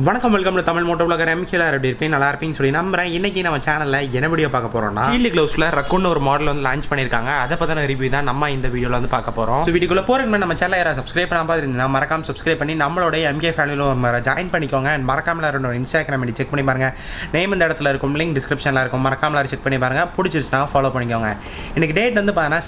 வணக்கம் welcome to Tamil moto blogger MKR எப்படி இருப்பேன் நல்லா இருப்பீங்கன்னு சொல்லி நம்புறேன். இன்னைக்கு நம்ம சேனலில் என்ன வீடியோ பார்க்க போறோம்னா ஃபீல்டு க்ளவுஸில் ரக்குன்னு ஒரு மாடல் வந்து லான்ச் பண்ணியிருக்காங்க. அதை பற்றின ரிவ்யூ தான் நம்ம இந்த வீடியோவில் வந்து பார்க்க போகிறோம். ஸோ வீடியோக்குள்ள போகிறதுக்கு நம்ம சேனலை யாராவது சப்ஸ்கிரைப் பண்ணாமல் பார்த்துருந்தீங்கன்னா மறக்காம சப்ஸ்கிரைப் பண்ணி நம்மளோட எம்கே ஃபேமிலியில் ஜாயின் பண்ணிக்கோங்க. அண்ட் மறக்காமல ஒரு இன்ஸ்டாகிராம் செக் பண்ணி பாருங்க. நேம் இந்த இடத்துல இருக்கும், லிங்க் டிஸ்கிரிப்ஷனில் இருக்கும். மறக்காமல செக் பண்ணி பாருங்க. பிடிச்சிருச்சுன்னா ஃபாலோ பண்ணிக்கோங்க. இன்னைக்கு டேட் வந்து பார்த்தீங்கன்னா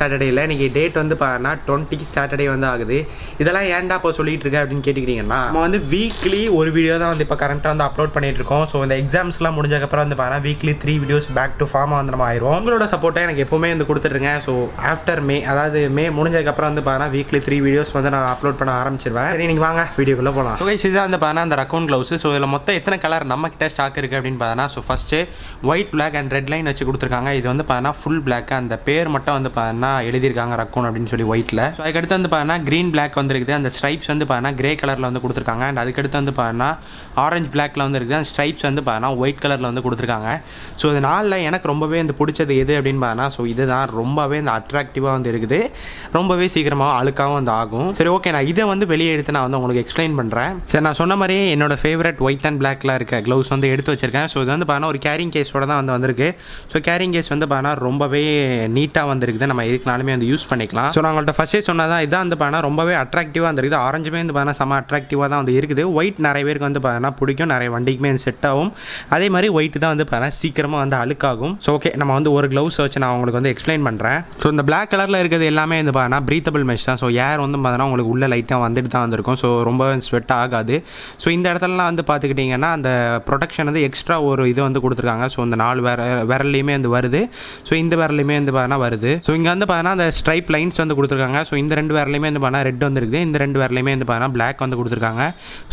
சாட்டர்டே இல்லை, இன்னைக்கு டேட் வந்து பார்த்தீங்கன்னா 20 சாட்டர்டே வந்து ஆகுது. இதெல்லாம் ஏன்டா இப்போ சொல்லிட்டு இருக்க அப்படின்னு கேட்டுக்கிட்டீங்கன்னா, நம்ம வந்து வீக்லி ஒரு வீடியோ தான் வந்து இப்போ கரண்ட்டாக வந்து அப்லோட் பண்ணிட்டு இருக்கோம். ஸோ இந்த எக்ஸாம்ஸ்லாம் முடிஞ்சக்கப்புறம் வந்து பார்த்தீங்கன்னா வீக்லி 3 வீடியோஸ் பேக் டு ஃபார்மாக வந்து நம்ம ஆயிரும். உங்களோட சப்போர்ட்டை எனக்கு எப்பவுமே வந்து கொடுத்துருங்க. ஸோ ஆஃப்டர் மே, அதாவது மே முடிஞ்சதுக்கப்புறம் வந்து பார்த்தீங்கன்னா வீக்லி 3 வீடியோஸ் வந்து நான் அப்லோட் பண்ண ஆரம்பிச்சிருவேன். சரி, நீங்கள் வாங்க வீடியோக்குள்ளே போகலாம். ஸோ இதுதான் வந்து பார்த்தீங்கன்னா அந்த ரக்கவுன் க்ளவுஸ். ஸோ இதில் மொத்தம் எத்தனை கலர் நம்ம கிட்ட ஸ்டாக் இருக்குது அப்படின்னு பார்த்தீங்கன்னா, so first white, black and red line வச்சு கொடுத்துருக்காங்க. இது வந்து பார்த்தீங்கன்னா ஃபுல் பிளாக், அந்த பேர் மட்டும் வந்து பார்த்தீங்கன்னா எழுதியிருக்காங்க ரக்கவுன் அப்படின்னு சொல்லி ஒயிட்டில். ஸோ அதுக்கடுத்து வந்து பார்த்தீங்கன்னா க்ரீன் பிளாக் வந்து இருக்குது. அந்த ஸ்ட்ரைப்ஸ் வந்து பார்த்தீங்கன்னா கிரே கலரில் வந்து கொடுத்துருக்காங்க. அண்ட் அதுக்கடுத்து வந்து பார்த்தீங்கன்னா ஆரஞ்சு பிளாக்ல வந்து இருக்குது. அந்த ஸ்ட்ரைப்ஸ் வந்து பார்த்தீங்கன்னா ஒயிட் கலரில் வந்து கொடுத்துருக்காங்க. ஸோ இது நாளில் எனக்கு ரொம்பவே வந்து பிடிச்சது எது அப்படின்னு பார்த்தீங்கன்னா, ஸோ இதுதான் ரொம்பவே இந்த அட்ராக்டிவாக வந்து இருக்குது. ரொம்பவே சீக்கிரமாக அழுக்காகவும் வந்து ஆகும். சரி, ஓகே, நான் இதை வந்து வெளியே எடுத்து நான் வந்து உங்களுக்கு எக்ஸ்பிளைன் பண்ணுறேன். சரி, நான் சொன்ன மாதிரியே என்னோட ஃபேவரட் ஒயிட் அண்ட் பிளாக்ல இருக்க க்ளவுஸ் வந்து எடுத்து வச்சிருக்கேன். ஸோ இது வந்து பார்த்தீங்கன்னா ஒரு கேரிங் கேஸோட தான் வந்து வந்திருக்கு. ஸோ கேரிங் கேஸ் வந்து பார்த்தீங்கன்னா ரொம்பவே நீட்டாக வந்துருக்குது. நம்ம எதுக்குனாலுமே வந்து யூஸ் பண்ணிக்கலாம். ஸோ நான் உங்கள்கிட்ட ஃபர்ஸ்டே சொன்னதான் இதான் வந்து பார்த்தீங்கன்னா ரொம்பவே அட்ராக்டிவாக வந்துருக்குது. ஆரஞ்சுமே வந்து பார்த்தீங்கன்னா செம்ம அட்ராக்டிவாக தான் வந்து இருக்குது. ஒயிட் நிறைய பேருக்கு வந்து பார்த்தீங்கன்னா பிடிக்கும், நிறைய வண்டிக்குமே செட் ஆகும். அதே மாதிரி ஒயிட் தான் வந்து பார்த்தீங்கன்னா சீக்கிரமாக வந்து அழுக்காகும். ஸோ ஓகே, நம்ம வந்து ஒரு க்ளவுஸ் வச்சு நான் உங்களுக்கு வந்து எக்ஸ்பிளைன் பண்ணுறேன். ஸோ இந்த பிளாக் கலரில் இருக்கிறது எல்லாமே வந்து பார்த்தீங்கன்னா ப்ரீத்தபிள் மெஷ் தான். ஸோ ஏர் வந்து பார்த்தீங்கன்னா உங்களுக்கு உள்ள லைட்டாக வந்துட்டு தான் வந்திருக்கும். ஸோ ரொம்ப ஸ்வெட் ஆகாது. ஸோ இந்த இடத்துலலாம் வந்து பார்த்துக்கிட்டிங்கன்னா அந்த ப்ரொடெக்ஷன் வந்து எக்ஸ்ட்ரா ஒரு இது வந்து கொடுத்துருக்காங்க. ஸோ இந்த 4 விரல்லையுமே வந்து வருது. ஸோ இந்த விரலையுமே வந்து பார்த்தீங்கன்னா வருது. ஸோ இங்கே வந்து பார்த்தீங்கன்னா அந்த ஸ்ட்ரைப் லைன்ஸ் வந்து கொடுத்துருக்காங்க. ஸோ இந்த 2 விரலையுமே வந்து பார்த்தீங்கன்னா ரெட் வந்து இருக்குது. இந்த 2 விரலையுமே வந்து பார்த்தீங்கன்னா பிளாக் வந்து கொடுத்துருக்காங்க.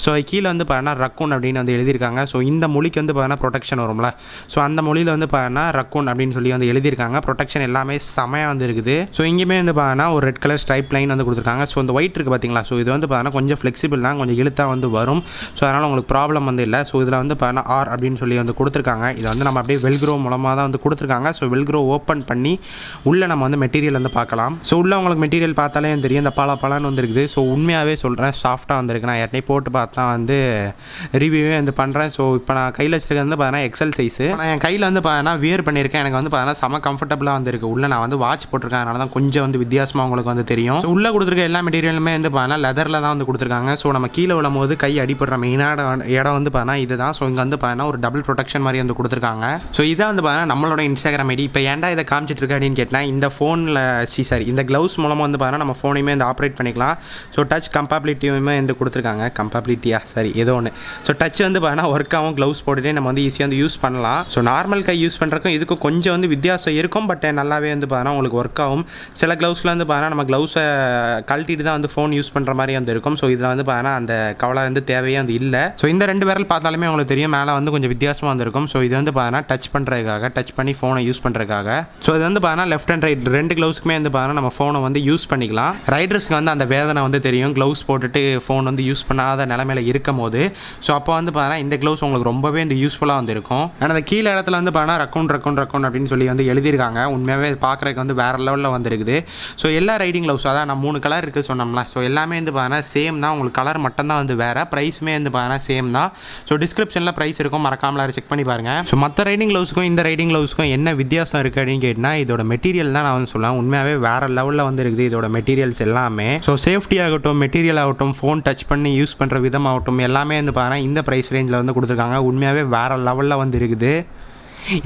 ஸோ கீழே வந்து பார்த்தீங்கன்னா ரக்கூன் அப்படின்னு வந்து எழுதியிருக்காங்க. ஸோ இந்த மொழிக்கு வந்து பார்த்தீங்கன்னா ப்ரொடெக்ஷன் வரும்ல, ஸோ அந்த மொழியில் வந்து பார்த்தீங்கன்னா ரக்கூன் அப்படின்னு சொல்லி வந்து எழுதியிருக்காங்க. ப்ரொடெக்ஷன் எல்லாமே செமையாக வந்து இருக்குது. ஸோ இங்கேயுமே வந்து பார்த்தீங்கன்னா ஒரு ரெட் கலர் ஸ்ட்ரைப் லைன் வந்து கொடுத்துருக்காங்க. ஸோ இந்த ஒயிட் இருக்குது பார்த்தீங்களா, ஸோ இது வந்து பார்த்தீங்கன்னா கொஞ்சம் ஃப்ளெக்சிபிள் தான், கொஞ்சம் இழுத்தாக வந்து வரும். ஸோ அதனால் உங்களுக்கு ப்ராப்ளம் வந்து இல்லை. ஸோ இதில் வந்து பார்த்தீங்கன்னா ஆர் அப்படின்னு சொல்லி வந்து கொடுத்துருக்காங்க. இதை வந்து நம்ம அப்படியே வெல்க்ரோ மூலமாக தான் வந்து கொடுத்துருக்காங்க. ஸோ வெல்க்ரோ ஓப்பன் பண்ணி உள்ளே நம்ம வந்து மெட்டீரியல் வந்து பார்க்கலாம். ஸோ உள்ளே உங்களுக்கு மெட்டீரியல் பார்த்தாலே தெரியும், இந்த பலான்னு வந்துருக்குது. ஸோ உண்மையாகவே சொல்கிறேன், சாஃப்டாக வந்துருக்கு. நான் யார்ட்டையும் போட்டு பார்த்தா வந்து ரிவ்யூவே வந்து பண்ணுறேன். ஸோ இப்போ நான் கையில் வச்சிருக்கிறது வந்து பார்த்தீங்கன்னா எக்ஸல் சைஸு. நான் என் கையில் வந்து பார்த்தீங்கன்னா வியர் பண்ணியிருக்கேன். எனக்கு வந்து பார்த்தீங்கன்னா செம கம்ஃபர்டபுளாக வந்துருக்கு. உள்ளே நான் வந்து வாட்ச் போட்டிருக்கேன், அதனால தான் கொஞ்சம் வந்து வித்தியாசமாக உங்களுக்கு வந்து தெரியும். ஸோ உள்ளே கொடுத்துருக்க எல்லா மெட்டீரியலுமே வந்து பார்த்தீங்கன்னா லெதரில் தான் வந்து கொடுத்துருக்காங்க. ஸோ நம்ம கீழே விழும் போது கை அடிப்படுற மெயினான இடம் வந்து பார்த்தீங்கன்னா இதுதான். ஸோ இங்கே வந்து பார்த்தீங்கன்னா ஒரு டபுள் ப்ரொடெக்ஷன் மாதிரி வந்து கொடுத்துருக்காங்க. ஸோ இதான் வந்து பார்த்தீங்கன்னா நம்மளோட இன்ஸ்டாகிராம் ஐடி. இப்போ ஏன்டா இதை காமிச்சிட்டு இருக்கேன் அப்படின்னு கேட்டால், இந்த ஃபோனில் சாரி இந்த க்ளவுஸ் மூலமாக வந்து பார்த்தீங்கன்னா நம்ம ஃபோனையுமே வந்து ஆப்ரேட் பண்ணிக்கலாம். ஸோ டச் கம்பேபிலிட்டியுமே வந்து கொடுத்துருக்காங்க. கம்பேபிலிட்டியா சரி ஏதோ ஒன்று. ஸோ டச் வந்து பார்த்தீங்கன்னா ஒர்க் ஆகும். க்ளவுஸ் போட்டுட்டு நம்ம வந்து ஈஸியாக வந்து யூஸ் பண்ணலாம். ஸோ நார்மல் கை யூஸ் பண்ணுறதுக்கும் இதுக்கும் கொஞ்சம் வந்து வித்தியாசம் இருக்கும். பட் நல்லாவே வந்து பார்த்தீங்கன்னா உங்களுக்கு ஒர்க் ஆகும். சில க்ளவுஸில் வந்து பார்த்தீங்கன்னா நம்ம க்ளவுஸை கழட்டிட்டு தான் வந்து ஃபோன் யூஸ் பண்ணுற மாதிரி வந்து இருக்கும். ஸோ இதில் வந்து பார்த்தீங்கன்னா அந்த கவலை வந்து தேவையே வந்து இல்லை. ஸோ இந்த 2 விரல் பார்த்தாலுமே உங்களுக்கு தெரியும், மேலே வந்து கொஞ்சம் வித்தியாசமாக வந்துருக்கும். ஸோ இது வந்து பார்த்தீங்கன்னா டச் பண்ணுறதுக்காக, டச் பண்ணி ஃபோனை யூஸ் பண்ணுறதுக்காக. ஸோ இது வந்து பார்த்தீங்கன்னா லெஃப்ட் அண்ட் ரைட் 2 க்ளவுஸ்க்குமே வந்து பார்த்தீங்கன்னா நம்ம ஃபோனை வந்து யூஸ் பண்ணிக்கலாம். ரைடர்ஸ்க்கு வந்து அந்த வேதனை வந்து தெரியும், க்ளவுஸ் போட்டுட்டு ஃபோன் வந்து யூஸ் பண்ணாத நிலைமையில இருக்கும் போது. ஸோ அப்போ வந்து பார்த்தீங்கன்னா இந்த க்ளவுஸ் உங்களுக்கு ரொம்பவே இந்த யூஸ்ஃபுல்லாக வந்து இருக்கும். ஆனால் அந்த கீழே இடத்துல வந்து பார்த்தீங்கன்னா ரக்கவுன் அப்படின்னு சொல்லி வந்து எழுதியிருக்காங்க. உண்மையாகவே பார்க்குறதுக்கு வந்து வேறு லெவலில் வந்துருக்குது. ஸோ எல்லா ரைடிங் க்ளவுஸ், அதான் நான் 3 கலர் இருக்குது சொன்னோம்ல, ஸோ எல்லாமே வந்து பார்த்தீங்கன்னா சேம் தான். உங்களுக்கு கலர் மட்டும்தான் வந்து வேறு, ப்ரைஸுமே வந்து பார்த்தீங்கன்னா சேம் தான். ஸோ டிஸ்கிரிப்ஷனில் ப்ரைஸ் இருக்கும், மறக்காமல் செக் பண்ணி பாருங்கள். ஸோ மற்ற ரைடிங் க்ளவுஸுக்கும் இந்த ரைடிங் க்ளவுஸுக்கும் என்ன வித்தியாசம் இருக்குது அப்படின்னு கேட்டால், இதோட மெட்டீரியல் தான் நான் வந்து சொல்லுவேன். உண்மையாகவே வேறு லெவலில் வந்து இருக்குது இதோட மெட்டீரியல்ஸ் எல்லாமே. ஸோ சேஃப்டி ஆகட்டும், மெட்டீரியல் ஆகட்டும், ஃபோன் டச் பண்ணி யூஸ் பண்ணுற விதமாகட்டும், எல்லாமே வந்து பார்த்தீங்கன்னா இந்த ப்ரைஸ் ரேஞ்சில் வந்து கொடுத்துருக்காங்க. உண்மையாகவே வேறு லெவலில் வந்து இருக்குது.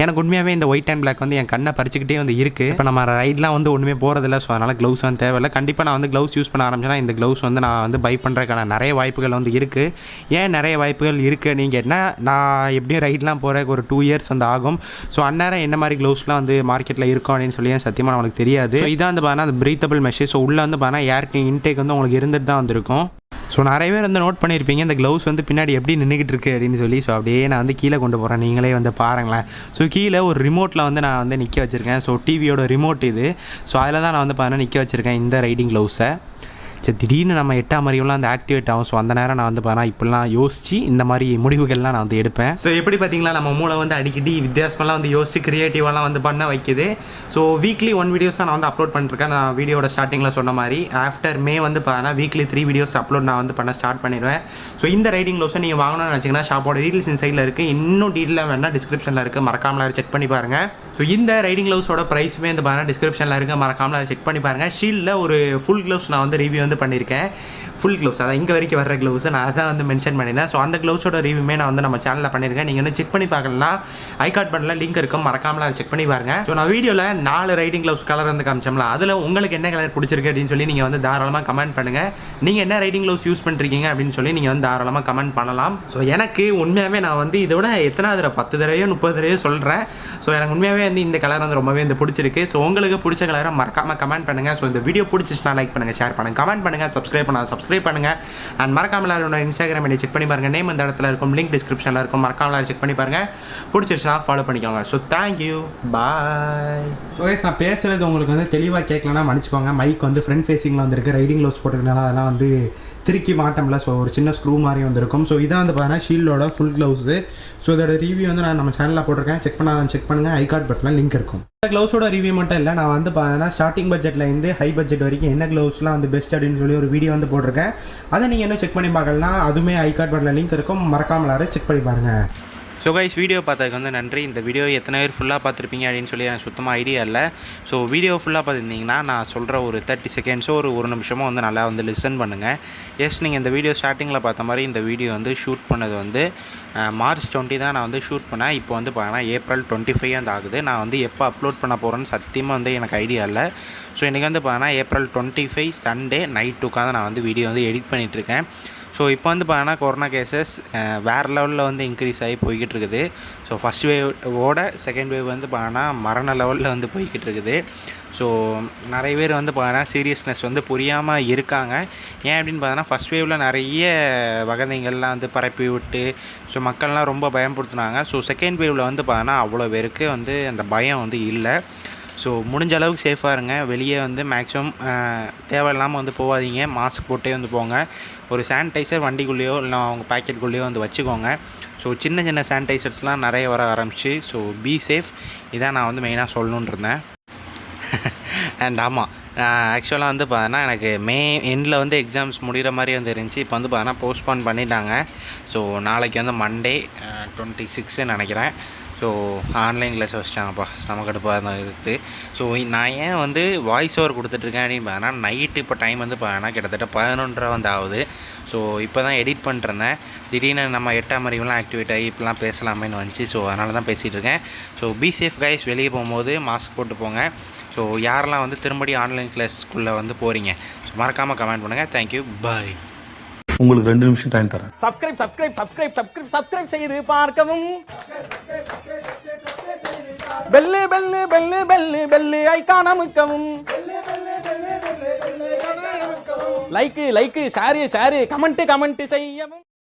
எனக்கு உண்மையாகவே இந்த ஒயிட் அண்ட் பிளாக் வந்து என் கண்ணை பறிச்சுக்கிட்டே வந்து இருக்குது. இப்போ நம்ம ரைட்லாம் வந்து ஒன்றுமே போகிறதில்ல. ஸோ அதனால் க்ளவுஸ் வந்து தேவையில்லை. கண்டிப்பாக நான் வந்து க்ளவுஸ் யூஸ் பண்ண ஆரம்பிச்சேன்னா இந்த க்ளவுஸ் வந்து நான் வந்து பை பண்ணுறதுக்கான நிறைய வாய்ப்புகள் வந்து இருக்குது. ஏன் நிறைய வாய்ப்புகள் இருக்குது நீங்கள் கேட்டால், நான் எப்படியும் ரைட்லாம் போகிறதுக்கு ஒரு 2 இயர்ஸ் வந்து ஆகும். ஸோ அந்நேரம் என்ன மாதிரி க்ளவுஸ்லாம் வந்து மார்க்கெட்டில் இருக்கும் அப்படின்னு சொல்லி சத்தியமாக நம்மளுக்கு தெரியாது. ஸோ இதான் வந்து பார்த்தீங்கன்னா அந்த ப்ரீத்தபிள் மெஷ். ஸோ உள்ளே வந்து பார்த்தீங்கன்னா ஏர் இன்டேக் வந்து உங்களுக்கு இருந்துட்டு தான் வந்திருக்கும். ஸோ நிறைய பேர் வந்து நோட் பண்ணியிருப்பீங்க இந்த க்ளவுஸ் வந்து பின்னாடி எப்படி நின்றுக்கிட்டு இருக்குது அப்படின்னு சொல்லி. ஸோ அப்படியே நான் வந்து கீழே கொண்டு போகிறேன், நீங்களே வந்து பாருங்களேன். ஸோ கீழே ஒரு ரிமோட்டில் வந்து நான் வந்து நிற்க வச்சுருக்கேன். ஸோ டிவியோட ரிமோட் இது. ஸோ அதில் தான் நான் வந்து பார்த்தீங்கன்னா நிற்க வச்சுருக்கேன் இந்த ரைடிங் க்ளவுஸை. சரி திடீர்னு நம்ம 8ஆம் அறிவுலாம் வந்து ஆக்டிவேட் ஆகும். ஸோ அந்த நேரம் நான் வந்து பார்த்தா இப்படிலாம் யோசிச்சு இந்த மாதிரி முடிவுகள்லாம் நான் வந்து எடுப்பேன். ஸோ எப்படி பார்த்தீங்களா நம்ம மூளை வந்து அடிக்கடி வித்தியாசமெல்லாம் வந்து யோசிச்சு கிரியேட்டிவாலாம் வந்து பண்ண வைக்குது. ஸோ வீக்லி 1 வீடியோஸ் தான் நான் வந்து அப்லோட் பண்ணிருக்கேன். நான் வீடியோட ஸ்டார்டிங்கில் சொன்ன மாதிரி ஆஃப்டர் மே வந்து பார்த்தா வீக்லி 3 வீடியோஸ் அப்லோட் நான் வந்து பண்ண ஸ்டார்ட் பண்ணிடுவேன். ஸோ இந்த ரைடிங் க்ளவுஸை நீங்கள் வாங்கணும்னு நினச்சிங்கன்னா ஷாப்போட டீட்டெயில்ஸ் இந்த சைடில் இருக்குது. இன்னும் டீட்டெயிலாக வேணால் டிஸ்கிரிப்ஷனில் இருக்குது, மறக்காமல் செக் பண்ணி பாருங்கள். ஸோ இந்த ரைடிங் க்ளவுஸோட ப்ரைஸுமே வந்து பார்த்தா டிஸ்கிரிப்ஷனில் இருக்குது, மறக்காமல் செக் பண்ணி பாருங்கள். ஷீல்டில் ஒரு ஃபுல் க்ளவுஸ் நான் வந்து ரிவ்யூ வந்து பண்ணியிருக்கேன். ஃபுல் க்ளவுஸ் அதான் இங்கே வரைக்கும் வர க்ளவுஸ் நான் அதான் வந்து மென்ஷன் பண்ணியிருந்தேன். ஸோ அந்த க்ளவுஸோட ரிவ்யூமே நான் வந்து நம்ம சேனலில் பண்ணியிருக்கேன். நீங்கள் இன்னும் செக் பண்ணி பார்க்கலாம், ஐ கார்ட் பண்ணல லிங்க் இருக்கும், மறக்காமல் அதை செக் பண்ணி பாருங்க. ஸோ நான் வீடியோவில் 4 ரைடிங் க்ளவுஸ் கலர் வந்து காமிச்சோம்ல, அதில் உங்களுக்கு என்ன கலர் பிடிச்சிருக்கு அப்படின்னு சொல்லி நீங்கள் வந்து தாராளமாக கமெண்ட் பண்ணுங்கள். நீங்கள் என்ன ரைடிங் க்ளவுஸ் யூஸ் பண்ணுறீங்க அப்படின்னு சொல்லி நீங்கள் வந்து தாராளமாக கமெண்ட் பண்ணலாம். ஸோ எனக்கு உண்மையாகவே நான் வந்து இதோட எத்தனாவது 10 தடவையோ 30 தடவையோ சொல்கிறேன். ஸோ எனக்கு உண்மையாகவே வந்து இந்த கலர் வந்து ரொம்பவே வந்து பிடிச்சிருக்கு. ஸோ உங்களுக்கு பிடிச்ச கலரை மறக்காமல் கமெண்ட் பண்ணுங்கள். ஸோ இந்த வீடியோ பிடிச்சிச்சுன்னா லைக் பண்ணுங்கள், ஷேர் பண்ணுங்கள், கமெண்ட் பண்ணுங்கள், சப்ஸ்கிரைப் பண்ணுங்கள். அண்ட் மறக்காமல் என்னோட இன்ஸ்டாகிராம் ஐடி செக் பண்ணி பாருங்கள், நேம் இந்த இடத்துல இருக்கும், லிங்க் டிஸ்கிரிப்ஷனில் இருக்கும், மறக்காமல் செக் பண்ணி பாருங்கள். பிடிச்சிருச்சுன்னா ஃபாலோ பண்ணிக்கோங்க. ஸோ தேங்க்யூ, பாய். ஸோ நான் பேசுகிறது உங்களுக்கு வந்து தெளிவாக கேட்கலன்னா மன்னிச்சுக்கோங்க. மைக் வந்து ஃப்ரண்ட் ஃபேஸிங்கில் வந்துருக்கு, ரைடிங் க்ளவுஸ் போட்டிருக்கனால அதெல்லாம் வந்து திருக்கி மாட்டோம்ல. ஸோ ஒரு சின்ன ஸ்க்ரூ மாதிரி வந்துருக்கும். ஸோ இதான் வந்து பார்த்தீங்கன்னா ஷீல்டோட ஃபுல் க்ளவுஸு. ஸோ இதோட ரிவ்யூ வந்து நான் நம்ம சேனலில் போட்டிருக்கேன், செக் பண்ணுங்கள், ஐ கார்ட் பட்டனில் லிங்க் இருக்கும். இந்த க்ளவுஸோட ரிவ்யூ மட்டும் இல்லை, நான் வந்து பார்த்தீங்கன்னா ஸ்டார்டிங் பட்ஜெட்லேருந்து ஹை பட்ஜெட் வரைக்கும் என்ன க்ளவுஸ்லாம் வந்து பெஸ்ட் அப்படின்னு சொல்லி ஒரு வீடியோ வந்து போட்டிருக்கேன். அதை நீங்கள் இன்னும் செக் பண்ணி பார்க்கலாம், அதுவுமே ஐ கார்ட் பட்டனில் லிங்க் இருக்கும், மறக்காமல் செக் பண்ணி பாருங்கள். ஸோ கைஸ் வீடியோ பார்த்ததுக்கு வந்து நன்றி. இந்த வீடியோ எத்தனை பேர் ஃபுல்லாக பார்த்துருப்பீங்க அப்படின்னு சொல்லி எனக்கு சுத்தமாக ஐடியா இல்லை. ஸோ வீடியோ ஃபுல்லாக பார்த்துருந்தீங்கன்னா நான் சொல்கிற ஒரு 30 செகண்ட்ஸோ ஒரு நிமிஷமோ வந்து நல்லா வந்து லிசன் பண்ணுங்கள். எஸ் நீங்கள் இந்த வீடியோ ஸ்டார்டிங்கில் பார்த்த மாதிரி இந்த வீடியோ வந்து ஷூட் பண்ணது வந்து மார்ச் 20 தான் நான் வந்து ஷூட் பண்ணேன். இப்போ வந்து பார்த்தீங்கன்னா ஏப்ரல் 25 வந்து ஆகுது. நான் வந்து எப்போ அப்லோட் பண்ண போகிறேன்னு சத்தியமாக வந்து எனக்கு ஐடியா இல்லை. ஸோ இன்றைக்கி வந்து பார்த்தீங்கன்னா ஏப்ரல் 25 சண்டே நைட் உட்காந்து நான் வந்து வீடியோ வந்து எடிட் பண்ணிகிட்ருக்கேன். ஸோ இப்போ வந்து பார்த்தீங்கன்னா கொரோனா கேசஸ் வேறு லெவலில் வந்து இன்க்ரீஸ் ஆகி போய்கிட்டு இருக்குது. ஸோ ஃபஸ்ட் வேவோட செகண்ட் வேவ் வந்து பார்த்தீங்கன்னா மரண லெவலில் வந்து போய்கிட்டு இருக்குது. ஸோ நிறைய பேர் வந்து பார்த்தீங்கன்னா சீரியஸ்னஸ் வந்து புரியாமல் இருக்காங்க. ஏன் அப்படின்னு பார்த்தீங்கன்னா ஃபஸ்ட் வேவில் நிறைய வதந்திகள்லாம் வந்து பரப்பி விட்டு ஸோ மக்கள்லாம் ரொம்ப பயம்படுத்துனாங்க. ஸோ செகண்ட் வேவில் வந்து பார்த்தீங்கன்னா அவ்வளோ பேருக்கு வந்து அந்த பயம் வந்து இல்லை. ஸோ முடிஞ்ச அளவுக்கு சேஃபாக இருங்க. வெளியே வந்து மேக்ஸிமம் தேவையில்லாமல் வந்து போகாதீங்க, மாஸ்க் போட்டே வந்து போங்க. ஒரு சானிடைசர் வண்டிக்குள்ளேயோ இல்லை அவங்க பேக்கெட்டுக்குள்ளேயோ வந்து வச்சுக்கோங்க. ஸோ சின்ன சானிடைசர்ஸ்லாம் நிறைய வர ஆரம்பிச்சு. ஸோ பி சேஃப், இதான் நான் வந்து மெயினாக சொல்லணுன்னு இருந்தேன். அண்ட் ஆமாம், ஆக்சுவலாக வந்து பார்த்தீங்கன்னா எனக்கு மே எண்டில் வந்து எக்ஸாம்ஸ் முடிகிற மாதிரி வந்து இருந்துச்சு. இப்போ வந்து பார்த்தீங்கன்னா போஸ்ட்போன் பண்ணிட்டாங்க. ஸோ நாளைக்கு வந்து மண்டே 26 நினைக்கிறேன். ஸோ ஆன்லைன் கிளாஸ் வச்சிட்டாங்கப்பா, சமக்கடுப்பாக தான் இருக்குது. ஸோ நான் ஏன் வந்து வாய்ஸ் ஓவர் கொடுத்துட்ருக்கேன் அப்படின்னு பார்த்தீங்கன்னா நைட்டு இப்போ டைம் வந்து பார்த்தீங்கன்னா கிட்டத்தட்ட 11:30 வந்து ஆகுது. ஸோ இப்போ தான் எடிட் பண்ணிருந்தேன். திடீர்னு நம்ம 8ஆம் அறிவுலாம் ஆக்டிவேட் ஆகி இப்படிலாம் பேசலாமேன்னு வந்துச்சு. ஸோ அதனால தான் பேசிகிட்டு இருக்கேன். ஸோ பி சேஃப் கைஸ், வெளியே போகும்போது மாஸ்க் போட்டு போங்க. ஸோ யாரெல்லாம் வந்து திரும்படி ஆன்லைன் கிளாஸ்க்குள்ளே வந்து போகிறீங்க ஸோ மறக்காமல் கமெண்ட் பண்ணுங்கள். Thank you, bye. உங்களுக்கு 2 நிமிஷம் டைம் தரேன். சப்ஸ்கிரைப் செய்து பார்க்கவும். Bell bell bell bell bell icon அமுக்கவும். லைக் ஷேர் கமெண்ட் செய்யவும்.